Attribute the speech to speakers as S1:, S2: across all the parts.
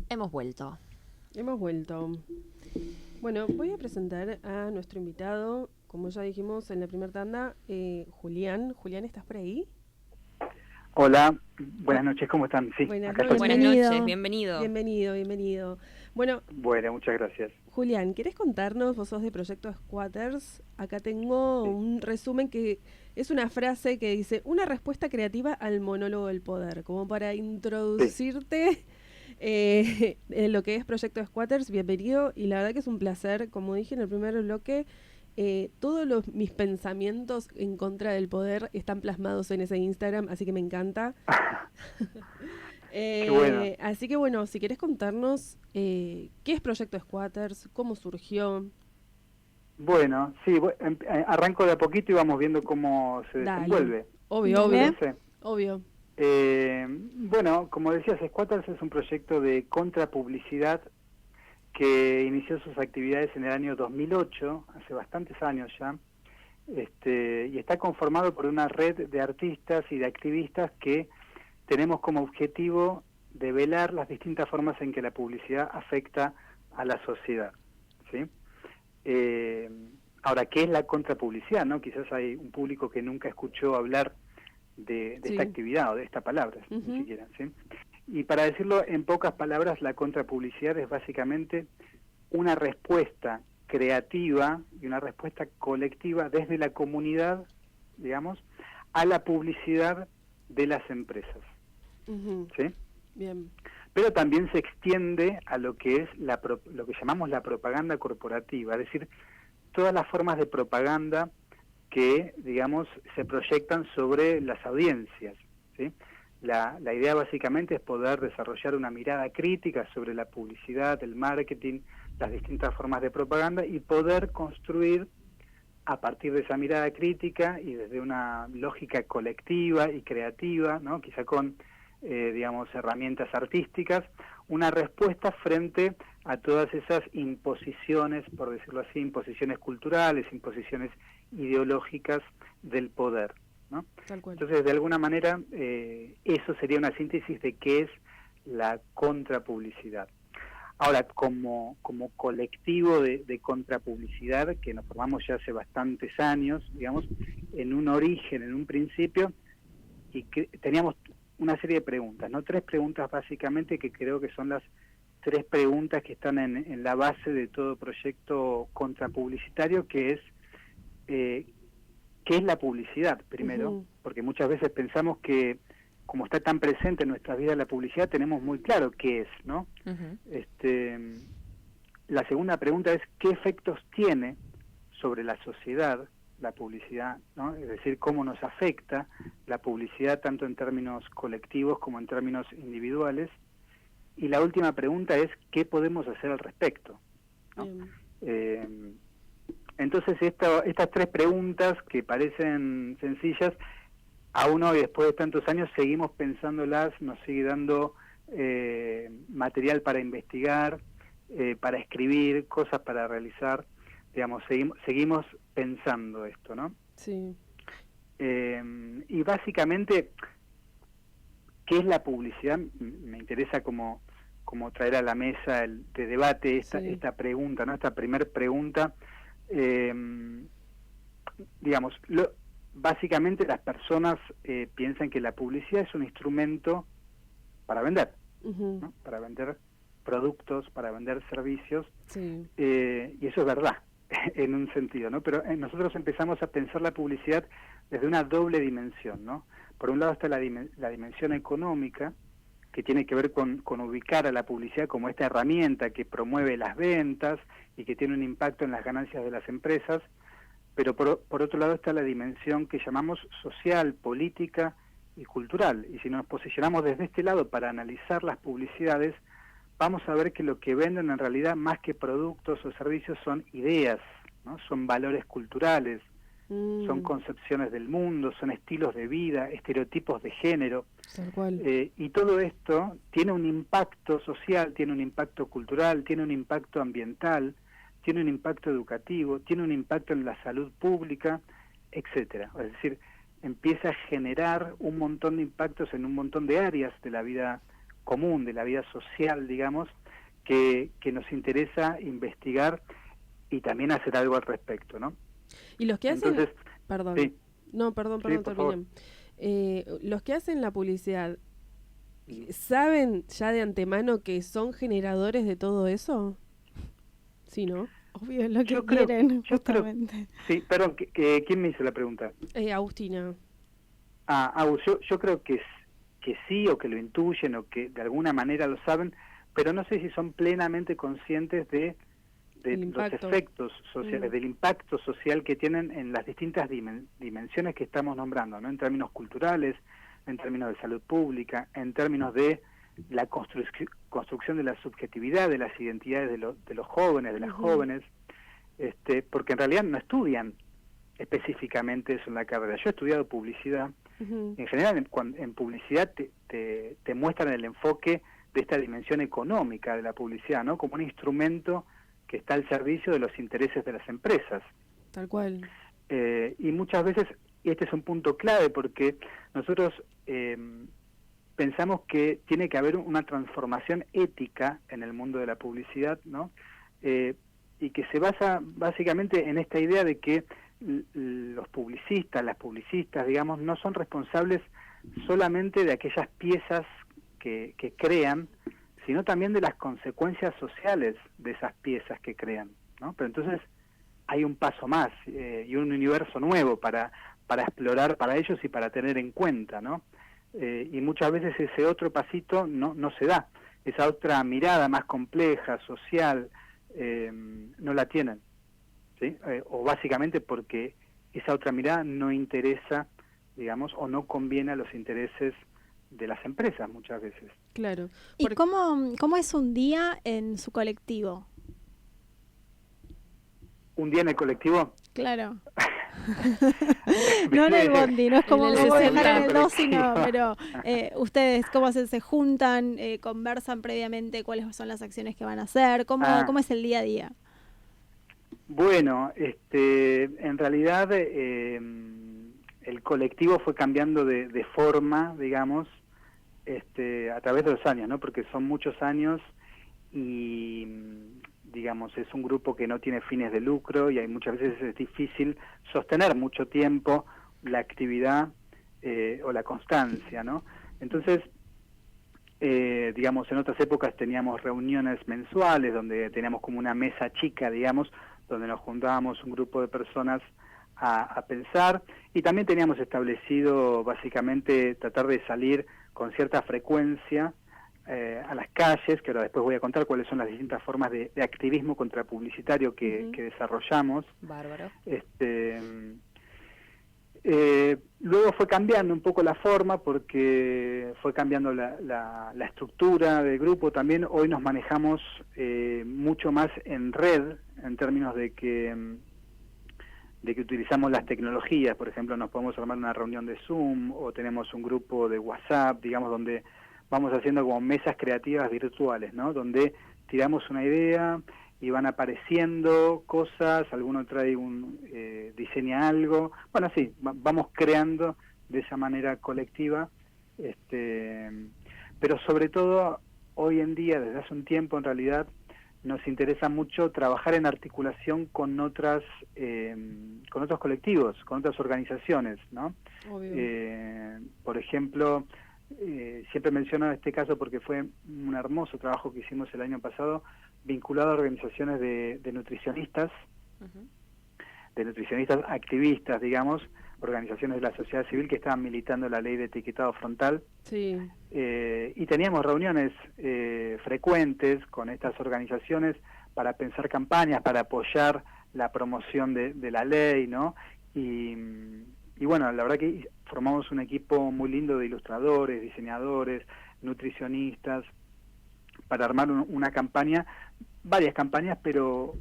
S1: Hemos vuelto.
S2: Hemos vuelto. Bueno, voy a presentar a nuestro invitado, como ya dijimos en la primera tanda, Julián. Julián, ¿estás por ahí?
S3: Hola,
S2: Oh,
S3: buenas noches, ¿cómo están? Sí,
S2: buenas
S3: acá estoy.
S2: noches.
S1: Buenas noches, bienvenido.
S2: Bienvenido, bienvenido. Bueno,
S3: Bueno, muchas gracias.
S2: Julián, ¿querés contarnos? Vos sos de Proyecto Squatters. Acá tengo
S3: Sí.
S2: un resumen que es una frase que dice, una respuesta creativa al monólogo del poder, como para
S3: Sí.
S2: introducirte en lo que es Proyecto Squatters. Bienvenido, y la verdad que es un placer, como dije en el primer bloque, todos mis pensamientos en contra del poder están plasmados en ese Instagram, así que me encanta.
S3: Qué bueno.
S2: Así que bueno, si querés contarnos qué es Proyecto Squatters, cómo surgió.
S3: Bueno, sí, arranco de a poquito y vamos viendo cómo se
S2: Dale,
S3: desenvuelve.
S2: obvio,
S3: ¿Te
S2: obvio,
S3: parece?
S2: obvio.
S3: Bueno, como decías, Squatters es un proyecto de contrapublicidad que inició sus actividades en el año 2008, hace bastantes años ya, y está conformado por una red de artistas y de activistas que tenemos como objetivo develar las distintas formas en que la publicidad afecta a la sociedad, ¿sí? Eh, Ahora, ¿qué es la contrapublicidad, no? Quizás hay un público que nunca escuchó hablar de esta
S2: Sí.
S3: actividad o de esta palabra, ni
S2: Ujú.
S3: siquiera, ¿sí? Y para decirlo en pocas palabras, la contrapublicidad es básicamente una respuesta creativa y una respuesta colectiva desde la comunidad, digamos, a la publicidad de las empresas,
S2: Ujú.
S3: ¿sí?
S2: Bien.
S3: Pero también se extiende a lo que es lo que llamamos la propaganda corporativa, es decir, todas las formas de propaganda que, digamos, se proyectan sobre las audiencias, ¿sí? La idea básicamente es poder desarrollar una mirada crítica sobre la publicidad, el marketing, las distintas formas de propaganda y poder construir a partir de esa mirada crítica y desde una lógica colectiva y creativa, ¿no? Quizá con, digamos, herramientas artísticas, una respuesta frente a todas esas imposiciones, por decirlo así, imposiciones culturales, imposiciones ideológicas del poder, ¿no?
S2: Tal cual.
S3: Entonces, de alguna manera, eso sería una síntesis de qué es la contrapublicidad. Ahora, como colectivo de contrapublicidad, que nos formamos ya hace bastantes años, digamos, en un origen, en un principio, y que teníamos una serie de preguntas, ¿no? 3 preguntas básicamente que creo que son las 3 preguntas que están en la base de todo proyecto contrapublicitario, que es, ¿qué es la publicidad, primero?
S2: Ujú.
S3: Porque muchas veces pensamos que, como está tan presente en nuestra vida la publicidad, tenemos muy claro qué es, ¿no?
S1: Ujú.
S3: La segunda pregunta es ¿qué efectos tiene sobre la sociedad la publicidad, ¿no? Es decir, cómo nos afecta la publicidad tanto en términos colectivos como en términos individuales. Y la última pregunta es ¿qué podemos hacer al respecto, ¿no?
S2: Bien.
S3: Eh, entonces estas 3 preguntas que parecen sencillas, aún hoy después de tantos años seguimos pensándolas, nos sigue dando material para investigar, para escribir, cosas para realizar, digamos, seguimos pensando esto, ¿no?
S2: Sí.
S3: Y básicamente, ¿qué es la publicidad? Me interesa como traer a la mesa de debate
S2: Sí.
S3: esta pregunta, ¿no? Esta primer pregunta, digamos, básicamente las personas piensan que la publicidad es un instrumento para vender,
S2: Ujú.
S3: ¿no? Para vender productos, para vender servicios,
S2: Sí.
S3: y eso es verdad, en un sentido, ¿no? Pero nosotros empezamos a pensar la publicidad desde una doble dimensión, ¿no? Por un lado está la dimensión económica, que tiene que ver con ubicar a la publicidad como esta herramienta que promueve las ventas y que tiene un impacto en las ganancias de las empresas, pero por otro lado está la dimensión que llamamos social, política y cultural. Y si nos posicionamos desde este lado para analizar las publicidades, vamos a ver que lo que venden en realidad, más que productos o servicios, son ideas, ¿no? Son valores culturales, son
S2: Mm.
S3: concepciones del mundo, son estilos de vida, estereotipos de género.
S2: Tal cual.
S3: Y todo esto tiene un impacto social, tiene un impacto cultural, tiene un impacto ambiental, tiene un impacto educativo, tiene un impacto en la salud pública, etcétera. Es decir, empieza a generar un montón de impactos en un montón de áreas de la vida común, de la vida social, digamos, que nos interesa investigar y también hacer algo al respecto, ¿no?
S2: Y los que hacen...
S3: Entonces,
S2: perdón.
S3: sí.
S2: No, perdón,
S3: Sí,
S2: terminen. Los que hacen la publicidad, ¿saben ya de antemano que son generadores de todo eso? Sí, ¿no?
S4: Obvio, es lo que quieren, justamente.
S3: Sí, perdón, ¿quién me hizo la pregunta?
S2: Agustina.
S3: Agus, yo creo que sí, o que lo intuyen, o que de alguna manera lo saben, pero no sé si son plenamente conscientes de los efectos sociales, del impacto social que tienen en las distintas dimensiones que estamos nombrando, ¿no? En términos culturales, en términos de salud pública, en términos de la construcción de la subjetividad, de las identidades de los jóvenes, de las jóvenes, porque en realidad no estudian específicamente eso en la carrera. Yo he estudiado publicidad. En general, en publicidad te muestran el enfoque de esta dimensión económica de la publicidad, ¿no? Como un instrumento que está al servicio de los intereses de las empresas.
S2: Tal cual.
S3: Y muchas veces, y este es un punto clave, porque nosotros pensamos que tiene que haber una transformación ética en el mundo de la publicidad, ¿no? Y que se basa básicamente en esta idea de que los publicistas, las publicistas, digamos, no son responsables solamente de aquellas piezas que crean, sino también de las consecuencias sociales de esas piezas que crean, ¿no? Pero entonces hay un paso más y un universo nuevo para explorar para ellos y para tener en cuenta, ¿no? Y muchas veces ese otro pasito no se da, esa otra mirada más compleja, social, no la tienen, ¿sí? O básicamente porque esa otra mirada no interesa, digamos, o no conviene a los intereses de las empresas muchas veces.
S2: Claro.
S4: ¿Y cómo es un día en su colectivo?
S3: ¿Un día en el colectivo?
S4: Claro. No en el bondi, no es como dejar en el 2, sino, pero ustedes, ¿cómo se juntan, conversan previamente cuáles son las acciones que van a hacer? ¿Cómo es el día a día?
S3: Bueno, en realidad el colectivo fue cambiando de forma, digamos, a través de los años, ¿no? Porque son muchos años y, digamos, es un grupo que no tiene fines de lucro y hay muchas veces es difícil sostener mucho tiempo la actividad o la constancia, ¿no? Entonces, digamos, en otras épocas teníamos reuniones mensuales donde teníamos como una mesa chica, digamos, donde nos juntábamos un grupo de personas a pensar, y también teníamos establecido básicamente tratar de salir con cierta frecuencia a las calles, que ahora después voy a contar cuáles son las distintas formas de activismo contrapublicitario que desarrollamos.
S1: Bárbaro.
S3: Luego fue cambiando un poco la forma porque fue cambiando la estructura del grupo. También hoy nos manejamos mucho más en red, en términos de que utilizamos las tecnologías. Por ejemplo, nos podemos armar una reunión de Zoom o tenemos un grupo de WhatsApp, digamos, donde vamos haciendo como mesas creativas virtuales, ¿no? Donde tiramos una idea y van apareciendo cosas, alguno trae diseña algo, bueno, sí, vamos creando de esa manera colectiva, pero sobre todo hoy en día, desde hace un tiempo en realidad, nos interesa mucho trabajar en articulación con otros colectivos, con otras organizaciones, ¿no? Por ejemplo, siempre menciono este caso porque fue un hermoso trabajo que hicimos el año pasado, vinculado a organizaciones de nutricionistas, de nutricionistas activistas, digamos, organizaciones de la sociedad civil que estaban militando la ley de etiquetado frontal.
S2: Sí.
S3: Y teníamos reuniones frecuentes con estas organizaciones para pensar campañas, para apoyar la promoción de la ley, ¿no? Y bueno, la verdad que formamos un equipo muy lindo de ilustradores, diseñadores, nutricionistas, para armar una campaña, varias campañas, pero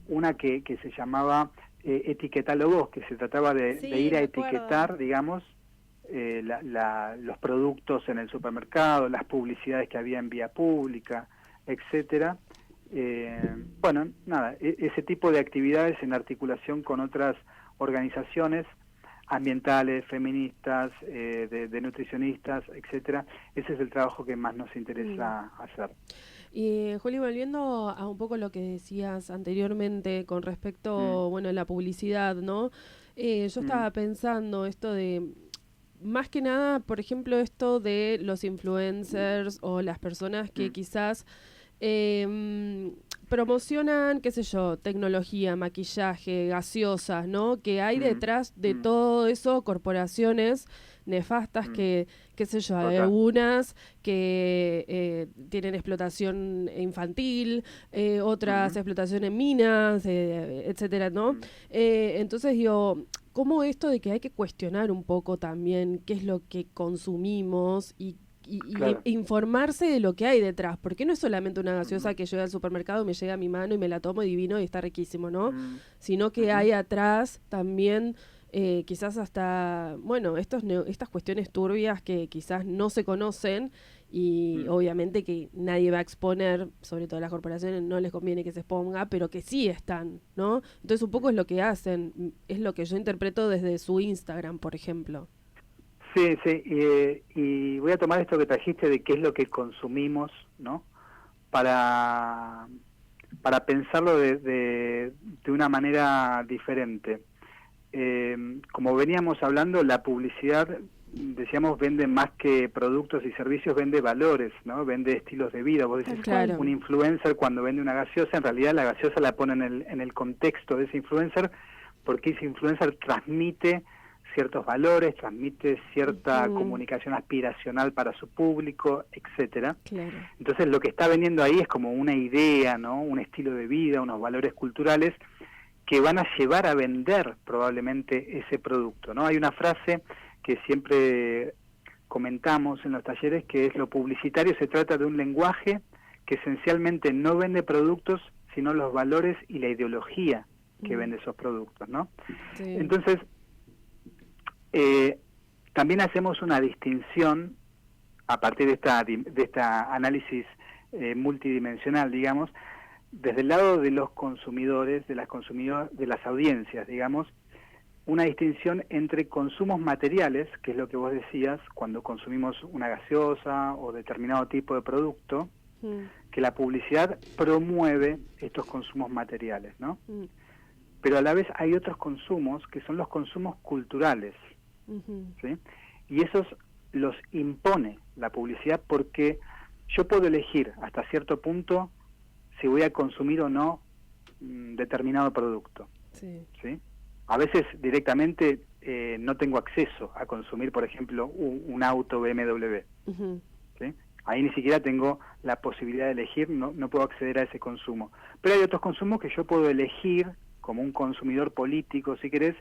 S3: una que se llamaba Etiquetalo Vos, que se trataba de ir a etiquetar, digamos, los productos en el supermercado, las publicidades que había en vía pública, etcétera. Bueno, nada, ese tipo de actividades en articulación con otras organizaciones. ambientales, feministas, de nutricionistas, etcétera. Ese es el trabajo que más nos interesa hacer.
S2: Y Juli, volviendo a un poco lo que decías anteriormente con respecto, bueno, a la publicidad, ¿no? Yo estaba pensando esto de, más que nada, por ejemplo, esto de los influencers o las personas que quizás promocionan, qué sé yo, tecnología, maquillaje, gaseosas, ¿no? Que hay detrás de todo eso corporaciones nefastas que, qué sé yo, hay algunas que tienen explotación infantil, otras explotación en minas, etcétera, ¿no? Entonces digo, ¿cómo esto de que hay que cuestionar un poco también qué es lo que consumimos y informarse de lo que hay detrás? Porque no es solamente una gaseosa que llega al supermercado, me llega a mi mano y me la tomo y divino y está riquísimo, ¿no? Sino que hay atrás también quizás hasta, bueno, estas cuestiones turbias que quizás no se conocen y obviamente que nadie va a exponer, sobre todo las corporaciones no les conviene que se exponga, pero que sí están, ¿no? Entonces un poco es lo que hacen, es lo que yo interpreto desde su Instagram, por ejemplo.
S3: Sí, y voy a tomar esto que trajiste de qué es lo que consumimos, ¿no? Para pensarlo de una manera diferente. Como veníamos hablando, la publicidad, decíamos, vende más que productos y servicios, vende valores, ¿no? Vende estilos de vida. Vos decís,
S2: claro,
S3: un influencer cuando vende una gaseosa, en realidad la gaseosa la pone en el contexto de ese influencer, porque ese influencer transmite ciertos valores, transmite cierta comunicación aspiracional para su público, etcétera.
S2: Claro.
S3: Entonces lo que está vendiendo ahí es como una idea, ¿no? Un estilo de vida, unos valores culturales que van a llevar a vender probablemente ese producto, ¿no? Hay una frase que siempre comentamos en los talleres, que es: lo publicitario se trata de un lenguaje que esencialmente no vende productos, sino los valores y la ideología que vende esos productos, ¿no? Sí. Entonces, también hacemos una distinción a partir de esta análisis multidimensional, digamos, desde el lado de los consumidores, de las audiencias, digamos, una distinción entre consumos materiales, que es lo que vos decías, cuando consumimos una gaseosa o determinado tipo de producto, que la publicidad promueve estos consumos materiales, ¿no? Pero a la vez hay otros consumos que son los consumos culturales, ¿sí? Y esos los impone la publicidad, porque yo puedo elegir hasta cierto punto si voy a consumir o no determinado producto. Sí. ¿Sí? A veces directamente no tengo acceso a consumir, por ejemplo, un auto BMW. ¿Sí? Ahí ni siquiera tengo la posibilidad de elegir, no puedo acceder a ese consumo. Pero hay otros consumos que yo puedo elegir, como un consumidor político, si querés,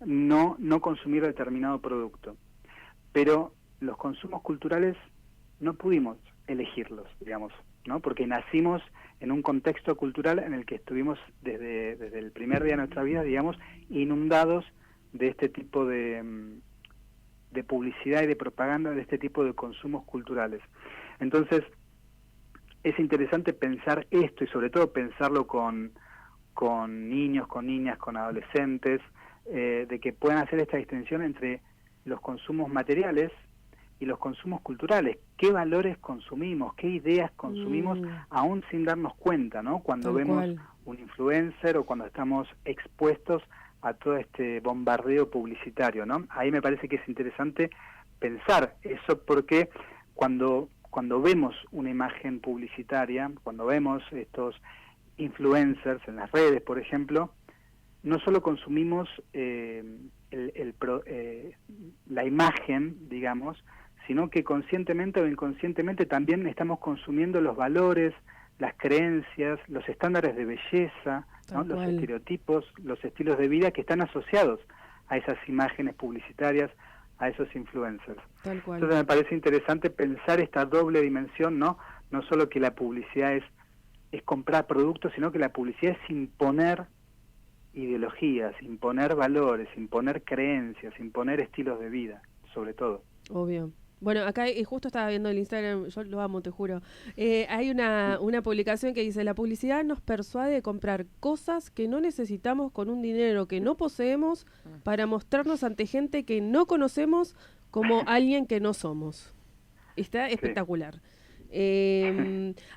S3: no consumir determinado producto. Pero los consumos culturales no pudimos elegirlos, digamos, ¿no? Porque nacimos en un contexto cultural en el que estuvimos desde el primer día de nuestra vida, digamos, inundados de este tipo de publicidad y de propaganda, de este tipo de consumos culturales. Entonces, es interesante pensar esto, y sobre todo pensarlo con niños, con niñas, con adolescentes, de que puedan hacer esta distinción entre los consumos materiales y los consumos culturales. ¿Qué valores consumimos? ¿Qué ideas consumimos aún sin darnos cuenta, ¿no? Cuando vemos un influencer o cuando estamos expuestos a todo este bombardeo publicitario, ¿no? Ahí me parece que es interesante pensar eso, porque cuando vemos una imagen publicitaria, cuando vemos estos influencers en las redes, por ejemplo, no solo consumimos la imagen, digamos, sino que conscientemente o inconscientemente también estamos consumiendo los valores, las creencias, los estándares de belleza, ¿no? Los estereotipos, los estilos de vida que están asociados a esas imágenes publicitarias, a esos influencers.
S2: Tal cual.
S3: Entonces me parece interesante pensar esta doble dimensión, ¿no? No solo que la publicidad es comprar productos, sino que la publicidad es imponer ideologías, imponer valores, imponer creencias, imponer estilos de vida, sobre todo.
S2: Obvio. Bueno, acá justo estaba viendo el Instagram, yo lo amo, te juro. Hay una publicación que dice, la publicidad nos persuade de comprar cosas que no necesitamos con un dinero que no poseemos para mostrarnos ante gente que no conocemos como alguien que no somos. Está espectacular.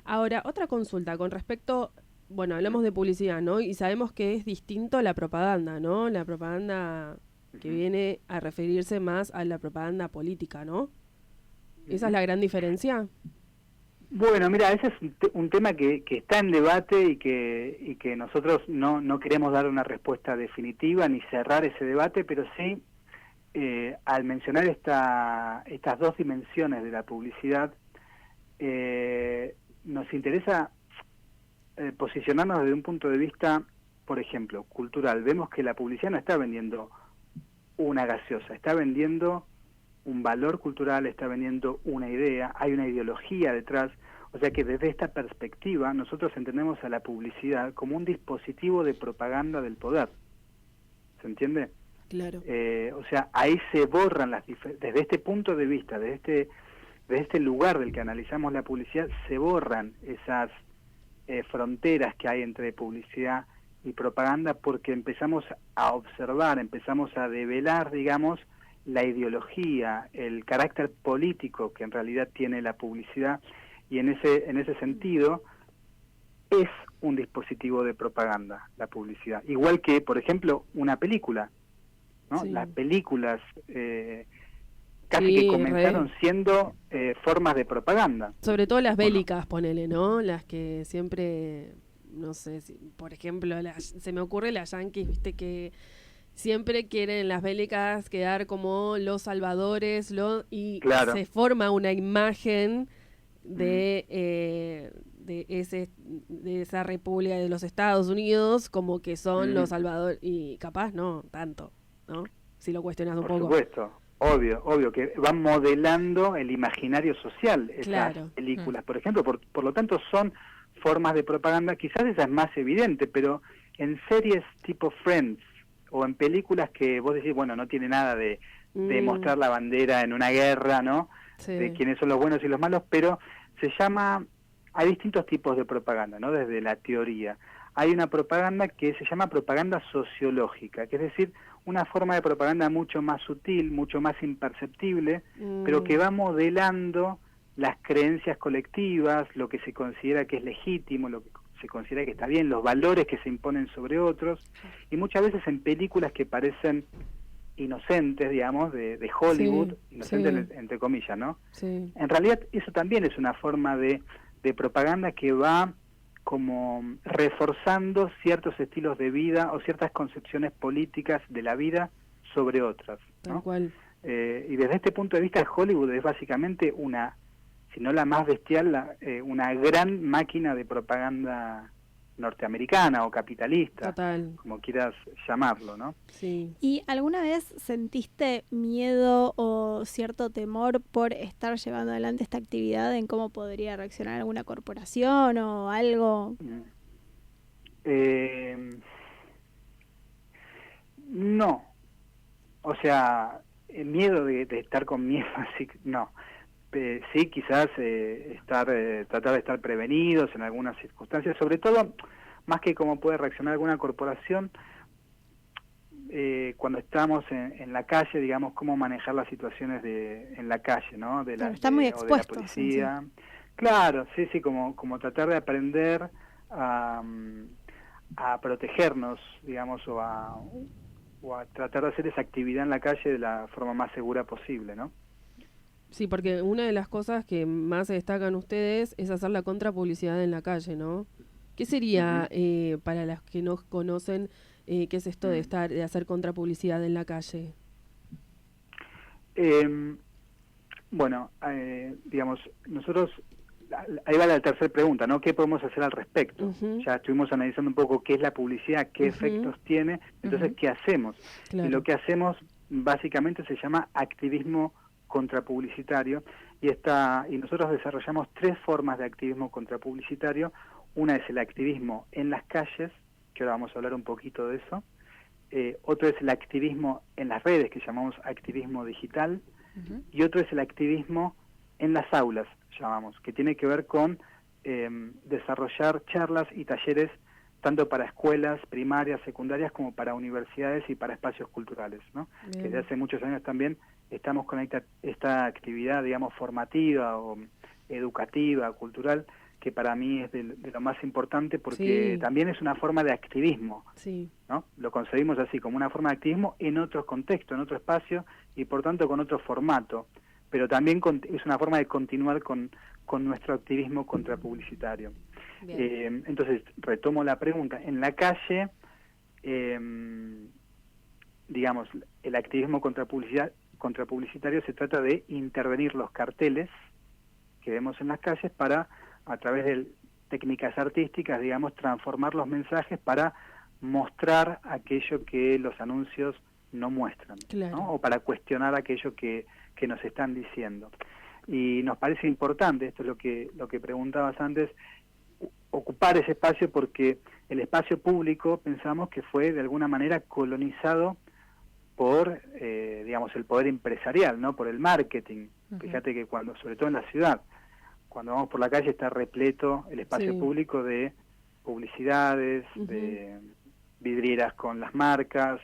S2: Ahora, otra consulta con respecto, bueno, hablamos de publicidad, ¿no? Y sabemos que es distinto a la propaganda, ¿no? La propaganda que viene a referirse más a la propaganda política, ¿no? ¿Esa es la gran diferencia?
S3: Bueno, mira, ese es un tema que está en debate y que nosotros no queremos dar una respuesta definitiva ni cerrar ese debate, pero sí, al mencionar estas dos dimensiones de la publicidad, nos interesa posicionarnos desde un punto de vista, por ejemplo, cultural. Vemos que la publicidad no está vendiendo una gaseosa, está vendiendo un valor cultural, está vendiendo una idea, hay una ideología detrás, o sea que desde esta perspectiva nosotros entendemos a la publicidad como un dispositivo de propaganda del poder, ¿se entiende?
S2: Claro.
S3: O sea, ahí se borran desde este punto de vista, desde este lugar del que analizamos la publicidad, se borran esas fronteras que hay entre publicidad y propaganda, porque empezamos a observar, empezamos a develar, digamos, la ideología, el carácter político que en realidad tiene la publicidad, y en ese sentido es un dispositivo de propaganda la publicidad, igual que, por ejemplo, una película, ¿no? Sí. Las películas casi que comenzaron siendo formas de propaganda.
S2: Sobre todo las bélicas, ponele, ¿no? Las que siempre, no sé, por ejemplo, se me ocurre las yanquis, viste, que siempre quieren las bélicas quedar como los salvadores, y claro, se forma una imagen de esa república de los Estados Unidos como que son los salvadores, y capaz no tanto, ¿no? Si lo cuestionas un poco.
S3: Por supuesto, obvio que van modelando el imaginario social esas películas, por ejemplo, por lo tanto son formas de propaganda, quizás esa es más evidente, pero en series tipo Friends, o en películas que vos decís, bueno, no tiene nada de mostrar la bandera en una guerra, ¿no? Sí. De quiénes son los buenos y los malos, pero hay distintos tipos de propaganda, ¿no? Desde la teoría. Hay una propaganda que se llama propaganda sociológica, que es decir, una forma de propaganda mucho más sutil, mucho más imperceptible, pero que va modelando las creencias colectivas, lo que se considera que es legítimo, lo que se considera que está bien, los valores que se imponen sobre otros, y muchas veces en películas que parecen inocentes, digamos, de Hollywood, inocentes entre comillas, ¿no? Sí. En realidad eso también es una forma de propaganda que va como reforzando ciertos estilos de vida o ciertas concepciones políticas de la vida sobre otras, ¿no? Tal cual. Y desde este punto de vista Hollywood es básicamente si no la más bestial, una gran máquina de propaganda norteamericana o capitalista, total, como quieras llamarlo, ¿no?
S4: Sí. ¿Y alguna vez sentiste miedo o cierto temor por estar llevando adelante esta actividad en cómo podría reaccionar alguna corporación o algo?
S3: No. O sea, el miedo de estar con miedo, así no. Sí, quizás tratar de estar prevenidos en algunas circunstancias, sobre todo, más que cómo puede reaccionar alguna corporación, cuando estamos en la calle, digamos, cómo manejar las situaciones en la calle, ¿no?
S4: Está muy expuesto.
S3: O de la policía. Sí. Claro, sí, como tratar de aprender a protegernos, digamos, o a tratar de hacer esa actividad en la calle de la forma más segura posible, ¿no?
S2: Sí, porque una de las cosas que más se destacan ustedes es hacer la contrapublicidad en la calle, ¿no? ¿Qué sería, para las que no conocen, qué es esto de hacer contrapublicidad en la calle?
S3: Bueno, digamos, nosotros, ahí va la tercera pregunta, ¿no? ¿Qué podemos hacer al respecto? Ya estuvimos analizando un poco qué es la publicidad, qué efectos tiene, entonces, ¿qué hacemos? Claro. Y lo que hacemos básicamente se llama activismo contrapublicitario, y nosotros desarrollamos 3 formas de activismo contrapublicitario. Una es el activismo en las calles, que ahora vamos a hablar un poquito de eso. Otro es el activismo en las redes, que llamamos activismo digital, y otro es el activismo en las aulas, llamamos, que tiene que ver con desarrollar charlas y talleres tanto para escuelas primarias, secundarias, como para universidades y para espacios culturales, ¿no? Que desde hace muchos años también estamos con esta actividad, digamos, formativa o educativa, cultural, que para mí es de lo más importante porque también es una forma de activismo, ¿no? Lo concebimos así, como una forma de activismo en otro contexto, en otro espacio y por tanto con otro formato, pero también es una forma de continuar con nuestro activismo contrapublicitario. Entonces, retomo la pregunta. En la calle, digamos, el activismo contrapublicitario se trata de intervenir los carteles que vemos en las calles para, a través de técnicas artísticas, digamos, transformar los mensajes para mostrar aquello que los anuncios no muestran, ¿no? O para cuestionar aquello que nos están diciendo. Y nos parece importante, esto es lo que preguntabas antes, ocupar ese espacio porque el espacio público pensamos que fue de alguna manera colonizado por, digamos, el poder empresarial, ¿no? Por el marketing. Fíjate que cuando, sobre todo en la ciudad, cuando vamos por la calle está repleto el espacio público de publicidades, de vidrieras con las marcas,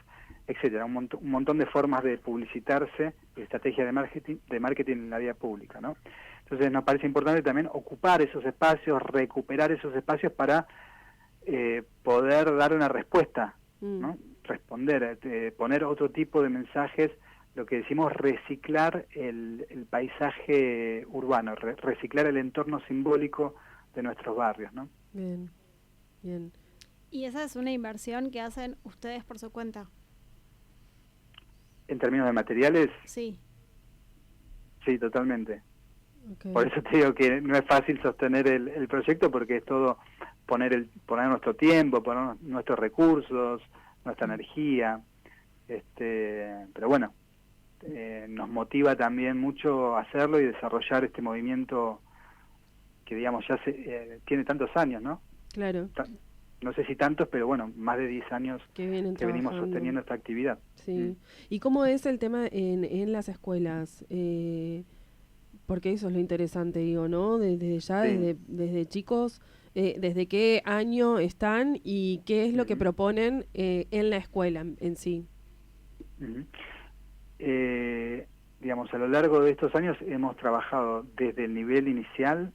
S3: etcétera, un montón de formas de publicitarse, de estrategia de marketing en la vía pública, ¿no? Entonces nos parece importante también ocupar esos espacios, recuperar esos espacios para poder dar una respuesta, ¿no? Responder, poner otro tipo de mensajes, lo que decimos reciclar el paisaje urbano, reciclar el entorno simbólico de nuestros barrios, ¿no?
S2: Bien, bien.
S4: ¿Y esa es una inversión que hacen ustedes por su cuenta?
S3: ¿En términos de materiales?
S4: Sí. Sí,
S3: totalmente. Okay. Por eso te digo que no es fácil sostener el proyecto porque es todo poner nuestro tiempo, poner nuestros recursos, nuestra energía, pero bueno, nos motiva también mucho hacerlo y desarrollar este movimiento que, digamos, ya tiene tantos años, ¿no?
S2: Claro.
S3: No sé si tantos, pero bueno, más de 10 años que venimos sosteniendo esta actividad.
S2: Sí. ¿Y cómo es el tema en las escuelas? Porque eso es lo interesante, digo, ¿no? Desde ya, desde chicos, ¿desde qué año están y qué es lo que proponen en la escuela en sí?
S3: Digamos, a lo largo de estos años hemos trabajado desde el nivel inicial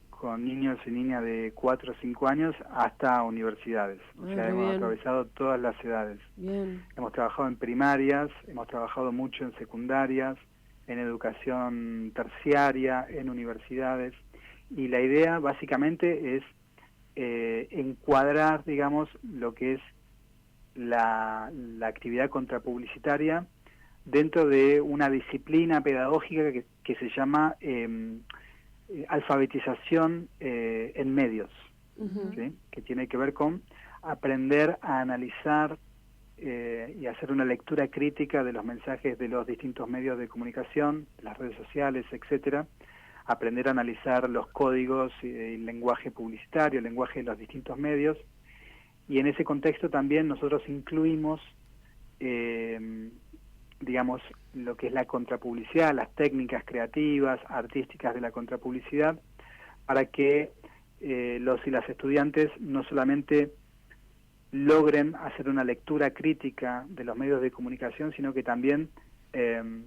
S3: con niños y niñas de 4 o 5 años hasta universidades. O sea, hemos atravesado todas las edades.
S2: Bien.
S3: Hemos trabajado en primarias, hemos trabajado mucho en secundarias, en educación terciaria, en universidades. Y la idea básicamente es encuadrar, digamos, lo que es la actividad contrapublicitaria dentro de una disciplina pedagógica que se llama alfabetización en medios, ¿sí? Que tiene que ver con aprender a analizar y hacer una lectura crítica de los mensajes de los distintos medios de comunicación, las redes sociales, etcétera, aprender a analizar los códigos y el lenguaje publicitario, el lenguaje de los distintos medios, y en ese contexto también nosotros incluimos digamos, lo que es la contrapublicidad, las técnicas creativas, artísticas de la contrapublicidad, para que los y las estudiantes no solamente logren hacer una lectura crítica de los medios de comunicación, sino que también,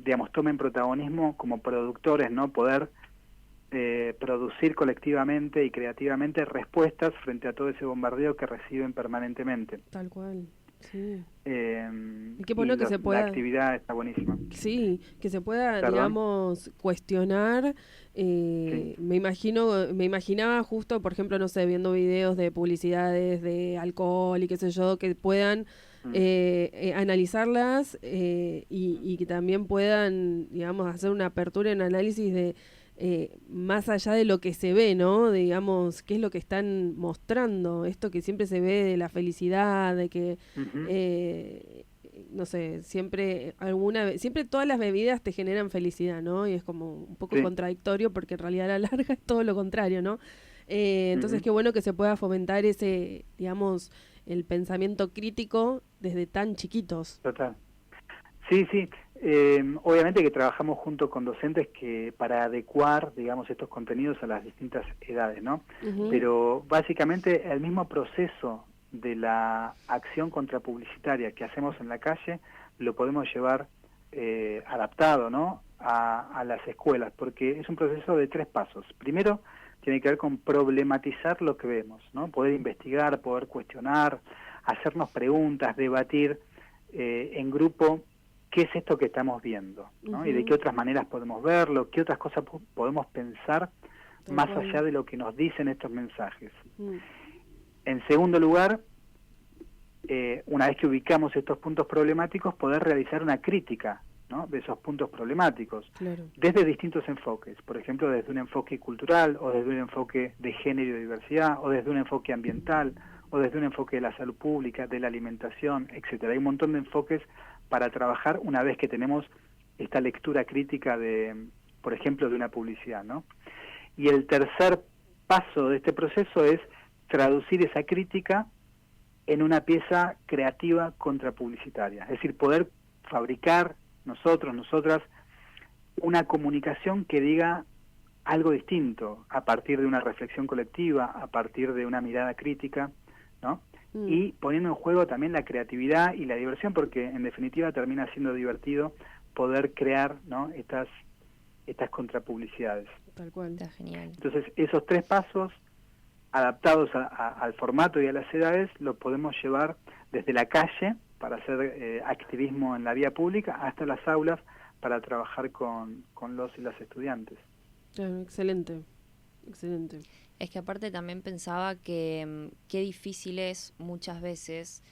S3: digamos, tomen protagonismo como productores, ¿no? Poder producir colectivamente y creativamente respuestas frente a todo ese bombardeo que reciben permanentemente.
S2: Tal cual. Sí.
S3: Y qué bueno que se pueda. La actividad está buenísima.
S2: Sí, que se pueda, digamos, cuestionar. Me imaginaba justo, por ejemplo, no sé, viendo videos de publicidades de alcohol y qué sé yo, que puedan analizarlas y que también puedan, digamos, hacer una apertura en análisis de más allá de lo que se ve, ¿no? Digamos, qué es lo que están mostrando, esto que siempre se ve de la felicidad, de que, no sé, siempre todas las bebidas te generan felicidad, ¿no? Y es como un poco contradictorio porque en realidad a la larga es todo lo contrario, ¿no? Entonces qué bueno que se pueda fomentar ese, digamos, el pensamiento crítico desde tan chiquitos.
S3: Total. Sí, Obviamente que trabajamos junto con docentes que para adecuar, digamos, estos contenidos a las distintas edades, ¿no? Pero básicamente el mismo proceso de la acción contrapublicitaria que hacemos en la calle lo podemos llevar adaptado, ¿no?, a las escuelas, porque es un proceso de 3 pasos. Primero, tiene que ver con problematizar lo que vemos, ¿no? Poder investigar, poder cuestionar, hacernos preguntas, debatir en grupo qué es esto que estamos viendo, ¿no? Y de qué otras maneras podemos verlo, qué otras cosas podemos pensar más allá de lo que nos dicen estos mensajes. En segundo lugar, una vez que ubicamos estos puntos problemáticos, poder realizar una crítica, ¿no?, de esos puntos problemáticos, desde distintos enfoques, por ejemplo, desde un enfoque cultural, o desde un enfoque de género y diversidad, o desde un enfoque ambiental, o desde un enfoque de la salud pública, de la alimentación, etcétera. Hay un montón de enfoques para trabajar una vez que tenemos esta lectura crítica de, por ejemplo, de una publicidad, ¿no? Y el tercer paso de este proceso es traducir esa crítica en una pieza creativa contrapublicitaria, es decir, poder fabricar nosotras, una comunicación que diga algo distinto, a partir de una reflexión colectiva, a partir de una mirada crítica, ¿no? Y poniendo en juego también la creatividad y la diversión, porque en definitiva termina siendo divertido poder crear, ¿no?, estas contrapublicidades.
S1: Tal cual. Está genial.
S3: Entonces, esos 3 pasos, adaptados al formato y a las edades, los podemos llevar desde la calle, para hacer activismo en la vía pública, hasta las aulas para trabajar con los y las estudiantes.
S2: Excelente.
S1: Es que aparte también pensaba que qué difícil es muchas veces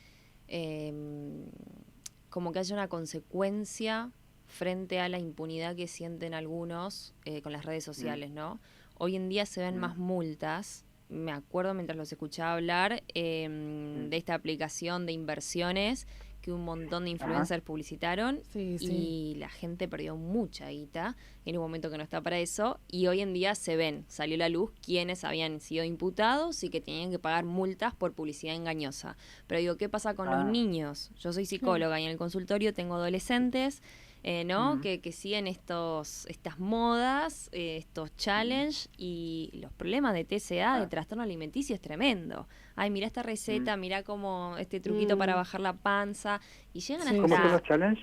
S1: como que haya una consecuencia frente a la impunidad que sienten algunos con las redes sociales, ¿no? Hoy en día se ven más multas. Me acuerdo mientras los escuchaba hablar de esta aplicación de inversiones que un montón de influencers publicitaron y la gente perdió mucha guita en un momento que no está para eso, y hoy en día salió a la luz quienes habían sido imputados y que tenían que pagar multas por publicidad engañosa. Pero digo, ¿qué pasa con los niños? Yo soy psicóloga y en el consultorio tengo adolescentes ¿no? Que siguen estas modas, estos challenge, y los problemas de TCA, de trastorno alimenticio, es tremendo. Ay, mira esta receta, mira como este truquito para bajar la panza, y llegan hasta...
S3: ¿Cómo son los challenge?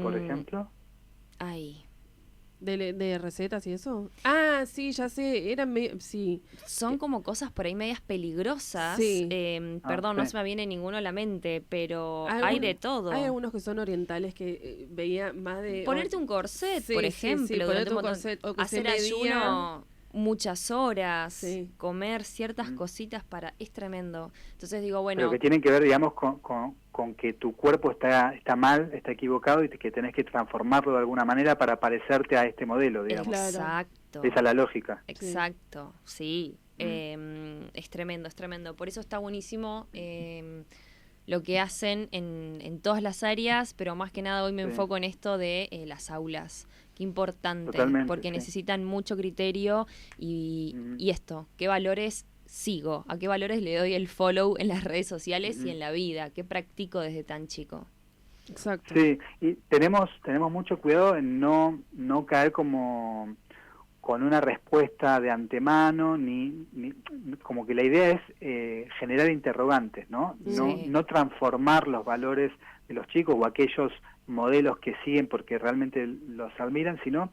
S3: Por ejemplo.
S1: Ay.
S2: ¿De recetas y eso? Ah, sí, ya sé, sí.
S1: Son como cosas por ahí medias peligrosas.
S2: Sí.
S1: Perdón, no se me viene ninguno a la mente, pero hay de todo.
S2: Hay algunos que son orientales que veía más de...
S1: Ponerte un corset, por ejemplo.
S2: Ponerte un corset, o que
S1: hacer ayuno muchas horas, comer ciertas cositas es tremendo. Entonces digo, bueno...
S3: Pero que tienen que ver, digamos, con que tu cuerpo está mal, está equivocado, y que tenés que transformarlo de alguna manera para parecerte a este modelo, digamos.
S1: Exacto.
S3: Esa es la lógica.
S1: Exacto, sí. Es tremendo, es tremendo. Por eso está buenísimo lo que hacen en todas las áreas, pero más que nada hoy me enfoco en esto de las aulas. Qué importante. Totalmente, porque necesitan mucho criterio y esto, qué valores sigo, a qué valores le doy el follow en las redes sociales y en la vida, qué practico desde tan chico.
S2: Exacto.
S3: Sí, y tenemos mucho cuidado en no caer como con una respuesta de antemano, ni como que la idea es generar interrogantes, ¿no? No transformar los valores de los chicos o aquellos modelos que siguen porque realmente los admiran, sino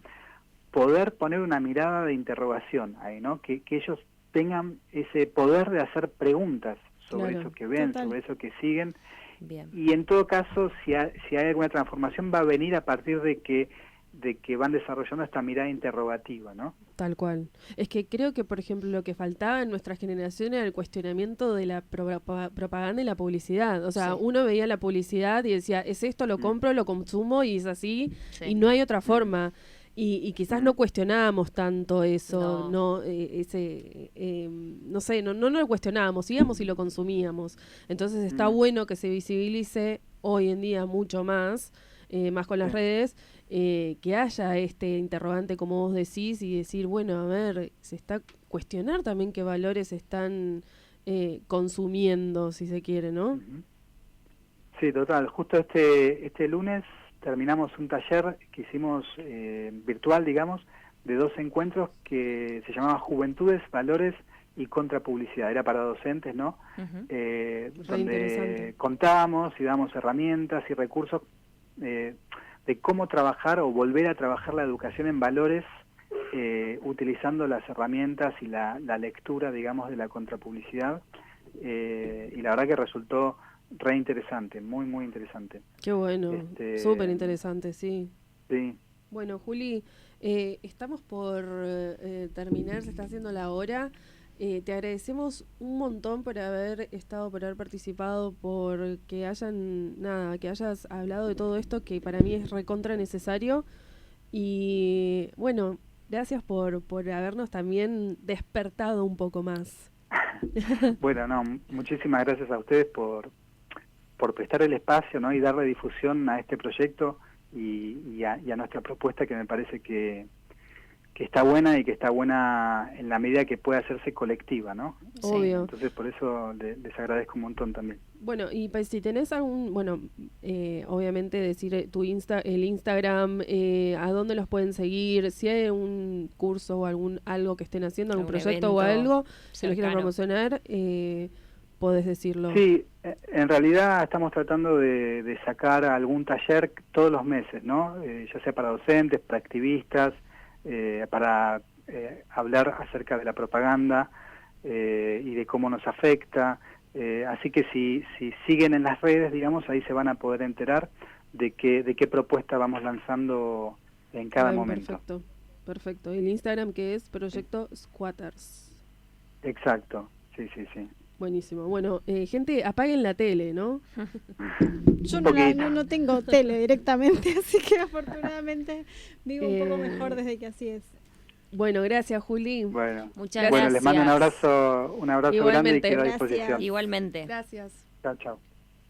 S3: poder poner una mirada de interrogación ahí, ¿no? Que ellos tengan ese poder de hacer preguntas sobre eso que ven, sobre eso que siguen.
S1: Bien.
S3: Y en todo caso, si hay alguna transformación, va a venir a partir de que van desarrollando esta mirada interrogativa, ¿no?
S2: Tal cual. Es que creo que, por ejemplo, lo que faltaba en nuestra generación era el cuestionamiento de la propaganda y la publicidad. O sea, uno veía la publicidad y decía, es esto, lo compro, lo consumo y es así, y no hay otra forma. Y quizás no cuestionábamos tanto eso, no lo cuestionábamos, íbamos y lo consumíamos. Entonces está bueno que se visibilice hoy en día mucho más con las redes, que haya este interrogante, como vos decís, y decir, bueno, a ver, cuestionar también qué valores están consumiendo, si se quiere, ¿no?
S3: Sí, total. Justo este lunes terminamos un taller que hicimos virtual, digamos, de 2 encuentros que se llamaba Juventudes, Valores y Contrapublicidad. Era para docentes, ¿no? Donde contábamos y damos herramientas y recursos de cómo trabajar o volver a trabajar la educación en valores utilizando las herramientas y la lectura, digamos, de la contrapublicidad. Y la verdad que resultó re interesante, muy, muy interesante.
S2: Qué bueno, súper interesante, sí.
S3: Sí.
S2: Bueno, Juli, estamos por terminar, se está haciendo la hora. Te agradecemos un montón por haber estado, por haber participado, por que hayas hablado de todo esto que para mí es recontra necesario. Y bueno, gracias por habernos también despertado un poco más.
S3: Bueno, no, muchísimas gracias a ustedes por prestar el espacio, ¿no? Y darle difusión a este proyecto y a nuestra propuesta, que me parece que está buena y que está buena en la medida que puede hacerse colectiva, ¿no?
S2: Obvio.
S3: Entonces por eso les agradezco un montón también.
S2: Bueno, y pues, si tenés algún, obviamente decir el Instagram, a dónde los pueden seguir, si hay un curso o algo que estén haciendo, algún proyecto o algo, si lo quieren promocionar, podés decirlo.
S3: Sí, en realidad estamos tratando de sacar algún taller todos los meses, ¿no? Ya sea para docentes, para activistas, para hablar acerca de la propaganda y de cómo nos afecta. Así que si siguen en las redes, digamos, ahí se van a poder enterar de qué propuesta vamos lanzando en cada momento.
S2: Perfecto. El Instagram, que es Proyecto Squatters.
S3: Exacto, sí.
S2: Buenísimo. Bueno, gente, apaguen la tele, ¿no?
S4: Yo no tengo tele directamente, así que afortunadamente vivo un poco mejor desde que así es.
S2: Bueno, gracias, Juli.
S3: Bueno,
S1: muchas gracias.
S3: Les mando un abrazo grande y quedo a disposición.
S1: Igualmente.
S2: Gracias.
S3: Chao.